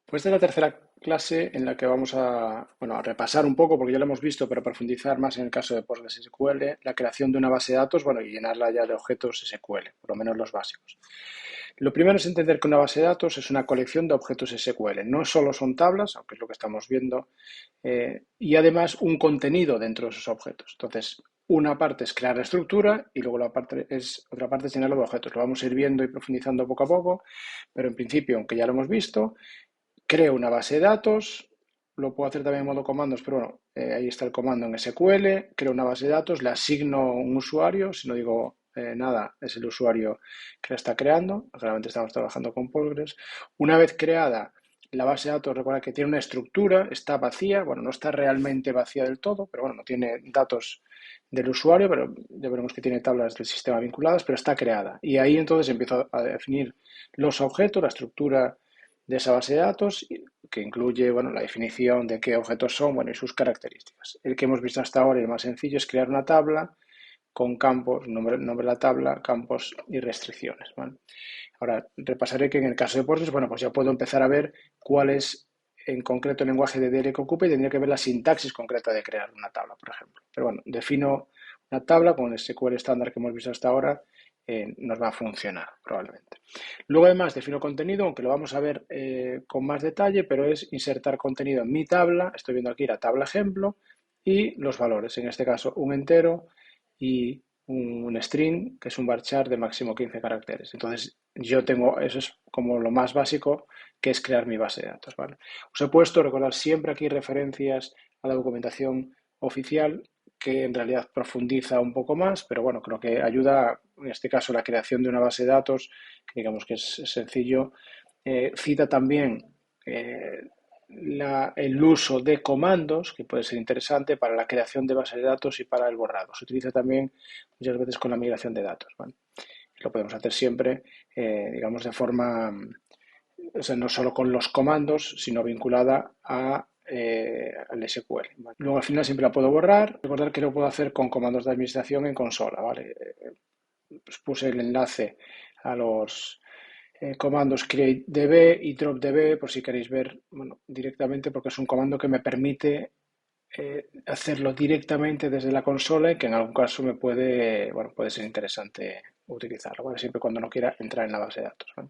Pues esta es la tercera clase en la que vamos a repasar un poco, porque ya lo hemos visto, pero profundizar más en el caso de PostgreSQL, la creación de una base de datos, bueno, y llenarla ya de objetos SQL, por lo menos los básicos. Lo primero es entender que una base de datos es una colección de objetos SQL. No solo son tablas, aunque es lo que estamos viendo, y además un contenido dentro de esos objetos. Entonces, una parte es crear la estructura y luego otra parte es llenarlo de objetos. Lo vamos a ir viendo y profundizando poco a poco, pero en principio, aunque ya lo hemos visto, creo una base de datos, lo puedo hacer también en modo comandos, pero bueno, ahí está el comando en SQL, creo una base de datos, le asigno un usuario, si no digo nada, es el usuario que la está creando, realmente estamos trabajando con Postgres. Una vez creada la base de datos, recuerda que tiene una estructura, está vacía, bueno, no está realmente vacía del todo, pero bueno, no tiene datos del usuario, pero ya veremos que tiene tablas del sistema vinculadas, pero está creada. Y ahí entonces empiezo a definir los objetos, la estructura de esa base de datos, que incluye bueno, la definición de qué objetos son bueno, y sus características. El que hemos visto hasta ahora, el más sencillo, es crear una tabla con campos, nombre de la tabla, campos y restricciones. ¿Vale? Ahora, repasaré que en el caso de Postgres, bueno, pues ya puedo empezar a ver cuál es en concreto el lenguaje de DL que ocupa y tendría que ver la sintaxis concreta de crear una tabla, por ejemplo. Pero bueno, defino una tabla con el SQL estándar que hemos visto hasta ahora, nos va a funcionar probablemente. Luego además defino contenido, aunque lo vamos a ver con más detalle, pero es insertar contenido en mi tabla. Estoy viendo aquí la tabla ejemplo y los valores, en este caso un entero y un string, que es un varchar de máximo 15 caracteres. Entonces yo tengo, eso es como lo más básico, que es crear mi base de datos. ¿Vale? Os he puesto, recordar siempre aquí referencias a la documentación oficial, que en realidad profundiza un poco más, pero bueno, creo que ayuda, en este caso, la creación de una base de datos, que digamos que es sencillo. Cita también el uso de comandos, que puede ser interesante para la creación de bases de datos y para el borrado. Se utiliza también muchas veces con la migración de datos. ¿Vale? Lo podemos hacer siempre, digamos, de forma, o sea, no solo con los comandos, sino vinculada al SQL. ¿Vale? Luego al final siempre la puedo borrar. Recordar que lo puedo hacer con comandos de administración en consola. ¿Vale? Pues puse el enlace a los comandos createDB y dropDB por si queréis ver bueno, directamente, porque es un comando que me permite hacerlo directamente desde la consola y que en algún caso me puede ser interesante utilizarlo, ¿vale? Siempre cuando no quiera entrar en la base de datos. ¿Vale?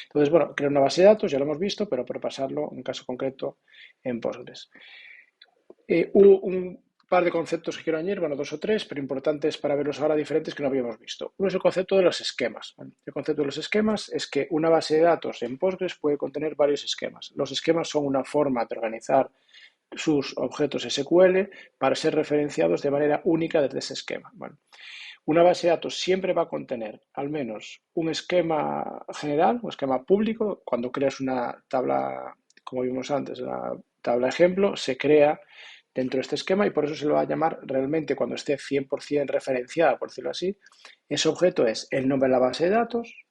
Entonces, bueno, crear una base de datos, ya lo hemos visto, pero por pasarlo, en caso concreto, en Postgres. Un par de conceptos que quiero añadir, bueno, dos o tres, pero importantes para verlos ahora diferentes que no habíamos visto. Uno es el concepto de los esquemas. ¿Vale? El concepto de los esquemas es que una base de datos en Postgres puede contener varios esquemas. Los esquemas son una forma de organizar sus objetos SQL para ser referenciados de manera única desde ese esquema. Bueno, una base de datos siempre va a contener al menos un esquema general, un esquema público. Cuando creas una tabla, como vimos antes, la tabla ejemplo, se crea dentro de este esquema y por eso se lo va a llamar realmente cuando esté 100% referenciada, por decirlo así. Ese objeto es el nombre de la base de datos,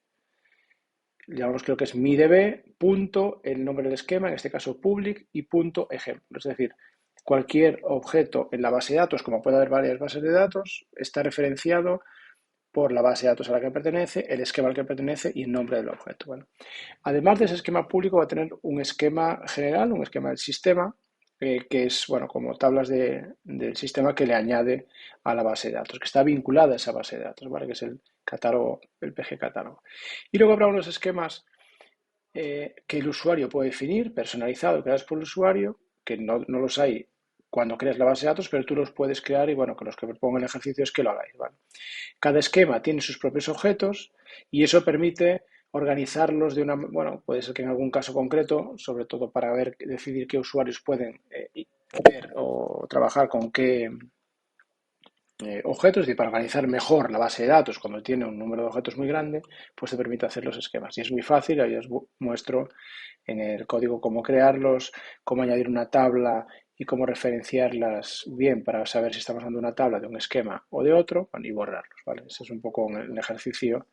llamamos creo que es midb, punto, el nombre del esquema, en este caso public, y punto ejemplo. Es decir, cualquier objeto en la base de datos, como puede haber varias bases de datos, está referenciado por la base de datos a la que pertenece, el esquema al que pertenece y el nombre del objeto. Bueno, además de ese esquema público va a tener un esquema general, un esquema del sistema, que es bueno, como tablas del sistema que le añade a la base de datos, que está vinculada a esa base de datos, ¿vale? Que es el catálogo, el PG catálogo. Y luego habrá unos esquemas que el usuario puede definir, personalizado, creados por el usuario, que no los hay cuando creas la base de datos, pero tú los puedes crear y bueno, que los que propongo el ejercicio es que lo hagáis. ¿Vale? Cada esquema tiene sus propios objetos y eso permite organizarlos de una, bueno, puede ser que en algún caso concreto, sobre todo para decidir qué usuarios pueden ver o trabajar con qué objetos, y para organizar mejor la base de datos cuando tiene un número de objetos muy grande, pues te permite hacer los esquemas. Y es muy fácil, ahí os muestro en el código cómo crearlos, cómo añadir una tabla y cómo referenciarlas bien para saber si estamos dando una tabla de un esquema o de otro y borrarlos. ¿Vale? Ese es un poco el ejercicio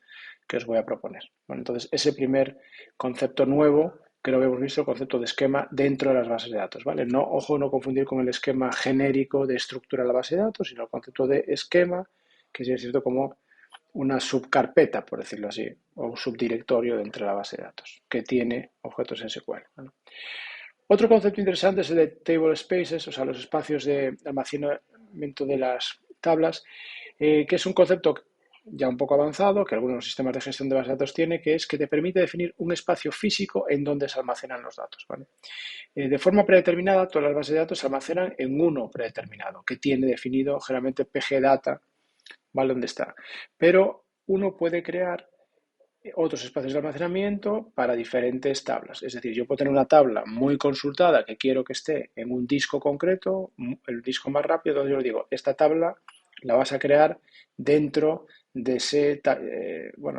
que os voy a proponer. Bueno, entonces, ese primer concepto nuevo que lo hemos visto, el concepto de esquema dentro de las bases de datos, ¿vale? No, ojo, no confundir con el esquema genérico de estructura de la base de datos, sino el concepto de esquema, que sí es cierto como una subcarpeta, por decirlo así, o un subdirectorio dentro de la base de datos que tiene objetos SQL. ¿Vale? Otro concepto interesante es el de table spaces, o sea, los espacios de almacenamiento de las tablas, que es un concepto ya un poco avanzado, que algunos sistemas de gestión de bases de datos tienen, que es que te permite definir un espacio físico en donde se almacenan los datos. ¿Vale? De forma predeterminada, todas las bases de datos se almacenan en uno predeterminado, que tiene definido generalmente pgdata, ¿vale? Donde está. Pero uno puede crear otros espacios de almacenamiento para diferentes tablas. Es decir, yo puedo tener una tabla muy consultada que quiero que esté en un disco concreto, el disco más rápido, donde yo le digo, esta tabla la vas a crear dentro de ese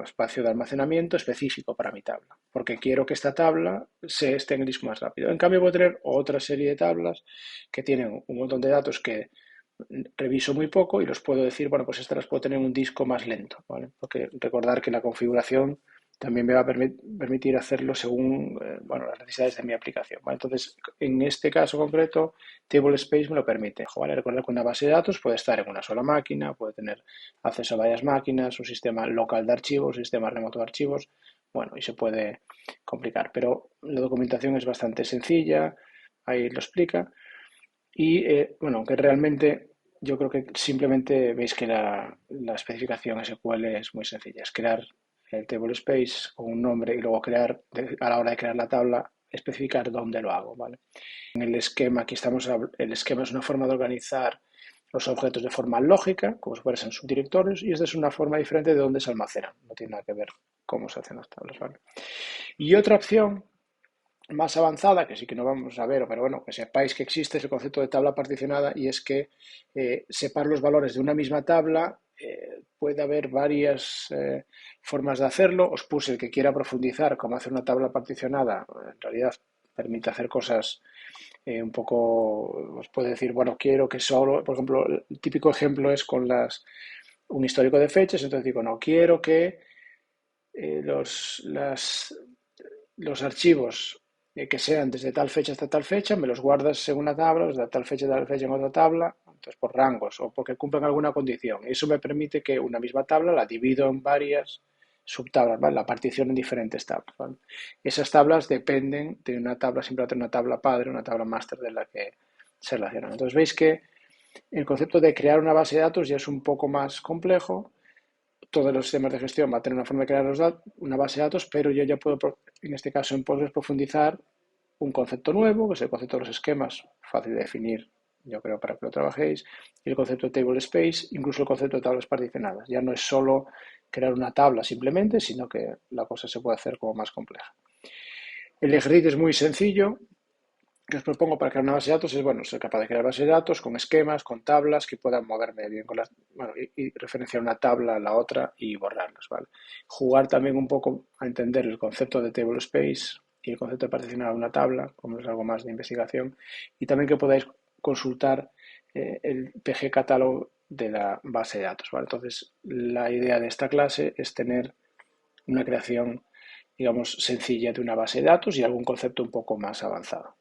espacio de almacenamiento específico para mi tabla, porque quiero que esta tabla esté en el disco más rápido. En cambio, voy a tener otra serie de tablas que tienen un montón de datos que reviso muy poco y los puedo decir, bueno, pues estas las puedo tener en un disco más lento, ¿vale? Porque recordar que la configuración también me va a permitir hacerlo según las necesidades de mi aplicación, ¿vale? Entonces, en este caso concreto, Tablespace me lo permite, ¿vale? Recordar que una base de datos puede estar en una sola máquina, puede tener acceso a varias máquinas, un sistema local de archivos, un sistema remoto de archivos, bueno, y se puede complicar, pero la documentación es bastante sencilla, ahí lo explica. Y aunque realmente yo creo que simplemente veis que la especificación SQL es muy sencilla. Es crear el table space con un nombre y luego a la hora de crear la tabla, especificar dónde lo hago, ¿vale? En el esquema, el esquema es una forma de organizar los objetos de forma lógica, como si fuesen subdirectorios, y esta es una forma diferente de dónde se almacenan. No tiene nada que ver cómo se hacen las tablas, ¿vale? Y otra opción más avanzada, que sí que no vamos a ver, pero bueno, que sepáis que existe, es el concepto de tabla particionada, y es que separ los valores de una misma tabla. Puede haber varias formas de hacerlo. Os puse el que quiera profundizar cómo hacer una tabla particionada. En realidad permite hacer cosas un poco, os puede decir, bueno, quiero que solo, por ejemplo, el típico ejemplo es con un histórico de fechas, entonces digo, no, quiero que los archivos que sean desde tal fecha hasta tal fecha, me los guardas en una tabla, desde tal fecha a tal fecha en otra tabla, entonces por rangos o porque cumplen alguna condición. Eso me permite que una misma tabla la divido en varias subtablas, ¿vale? La partición en diferentes tablas, ¿vale? Esas tablas dependen de una tabla, siempre va a tener una tabla padre, una tabla máster de la que se relacionan. Entonces veis que el concepto de crear una base de datos ya es un poco más complejo. Todos los sistemas de gestión van a tener una forma de crear una base de datos, pero yo ya puedo, en este caso en Postgres, profundizar un concepto nuevo, que es el concepto de los esquemas, fácil de definir, yo creo, para que lo trabajéis, y el concepto de table space, incluso el concepto de tablas particionadas. Ya no es solo crear una tabla simplemente, sino que la cosa se puede hacer como más compleja. El ejercicio es muy sencillo, que os propongo para crear una base de datos es, ser capaz de crear base de datos con esquemas, con tablas, que puedan moverme bien con y referenciar una tabla a la otra y borrarlas, ¿vale? Jugar también un poco a entender el concepto de table space y el concepto de particionar una tabla, como es algo más de investigación, y también que podáis consultar el PG catálogo de la base de datos, ¿vale? Entonces, la idea de esta clase es tener una creación, digamos, sencilla de una base de datos y algún concepto un poco más avanzado.